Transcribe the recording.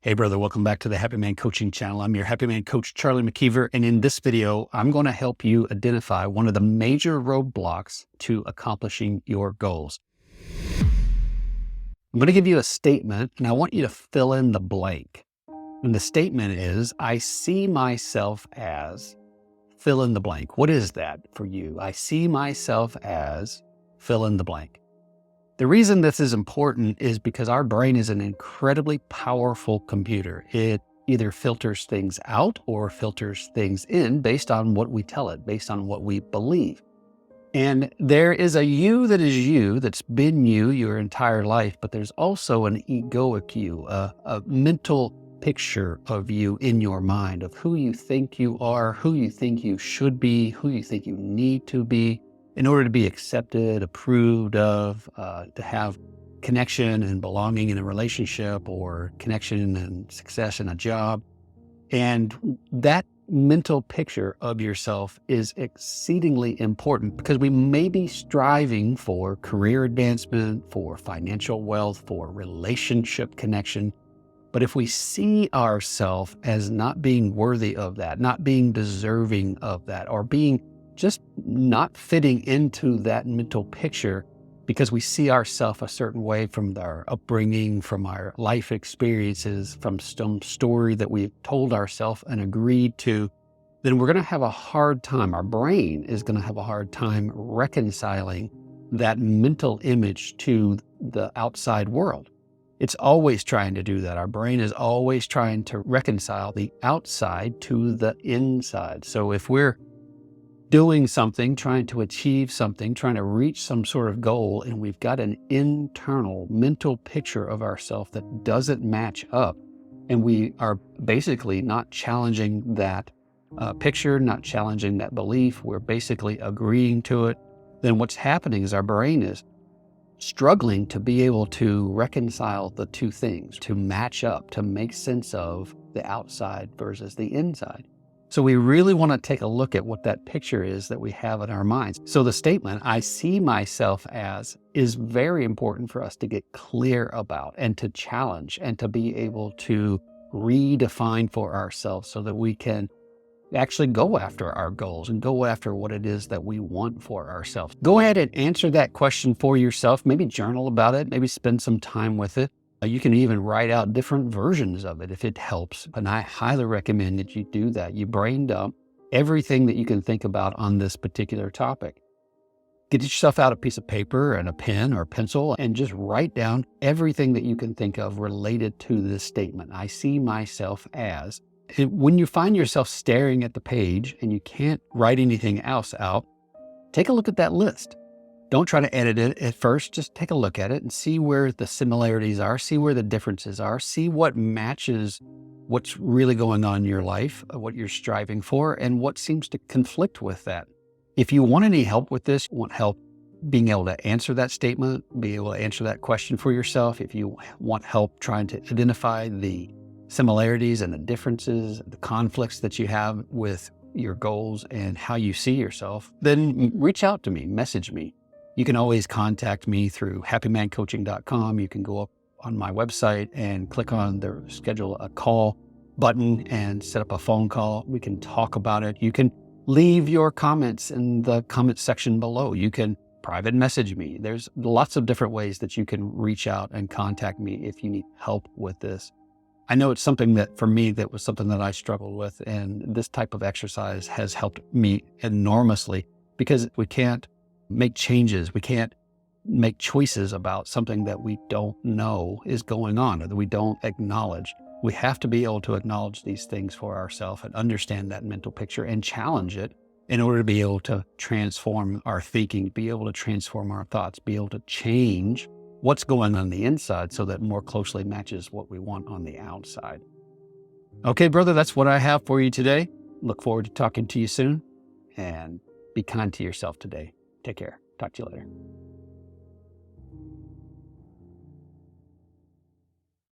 Hey brother, welcome back to the Happy Man Coaching channel. I'm your Happy Man coach, Charlie McKeever. And in this video, I'm going to help you identify one of the major roadblocks to accomplishing your goals. I'm going to give you a statement and I want you to fill in the blank. And the statement is, I see myself as fill in the blank. What is that for you? I see myself as fill in the blank. The reason this is important is because our brain is an incredibly powerful computer. It either filters things out or filters things in based on what we tell it, based on what we believe. And there is a you that is you, that's been you your entire life, but there's also an egoic you, a mental picture of you in your mind of who you think you are, who you think you should be, who you think you need to be, in order to be accepted, approved of, to have connection and belonging in a relationship or connection and success in a job. And that mental picture of yourself is exceedingly important because we may be striving for career advancement, for financial wealth, for relationship connection. But if we see ourselves as not being worthy of that, not being deserving of that, or being just not fitting into that mental picture because we see ourselves a certain way from our upbringing, from our life experiences, from some story that we've told ourselves and agreed to, then we're going to have a hard time. Our brain is going to have a hard time reconciling that mental image to the outside world. It's always trying to do that. Our brain is always trying to reconcile the outside to the inside. So if we're doing something, trying to achieve something, trying to reach some sort of goal, and we've got an internal mental picture of ourselves that doesn't match up, and we are basically not challenging that picture, not challenging that belief, we're basically agreeing to it, then what's happening is our brain is struggling to be able to reconcile the two things, to match up, to make sense of the outside versus the inside. So we really want to take a look at what that picture is that we have in our minds. So the statement, I see myself as, is very important for us to get clear about and to challenge and to be able to redefine for ourselves so that we can actually go after our goals and go after what it is that we want for ourselves. Go ahead and answer that question for yourself. Maybe journal about it. Maybe spend some time with it. You can even write out different versions of it if it helps. And I highly recommend that you do that. You brain dump everything that you can think about on this particular topic. Get yourself out a piece of paper and a pen or pencil and just write down everything that you can think of related to this statement. I see myself as. When you find yourself staring at the page and you can't write anything else out, take a look at that list. Don't try to edit it at first. Just take a look at it and see where the similarities are, see where the differences are, see what matches what's really going on in your life, what you're striving for, and what seems to conflict with that. If you want any help with this, want help being able to answer that statement, be able to answer that question for yourself, if you want help trying to identify the similarities and the differences, the conflicts that you have with your goals and how you see yourself, then reach out to me, message me. You can always contact me through happymancoaching.com. You can go up on my website and click on the schedule a call button and set up a phone call. We can talk about it. You can leave your comments in the comment section below. You can private message me. There's lots of different ways that you can reach out and contact me if you need help with this. I know it's something that for me, that was something that I struggled with. And this type of exercise has helped me enormously because we can't make changes. We can't make choices about something that we don't know is going on or that we don't acknowledge. We have to be able to acknowledge these things for ourselves and understand that mental picture and challenge it in order to be able to transform our thinking, be able to transform our thoughts, be able to change what's going on the inside so that more closely matches what we want on the outside. Okay, brother, that's what I have for you today. Look forward to talking to you soon, and be kind to yourself today. Take care. Talk to you later.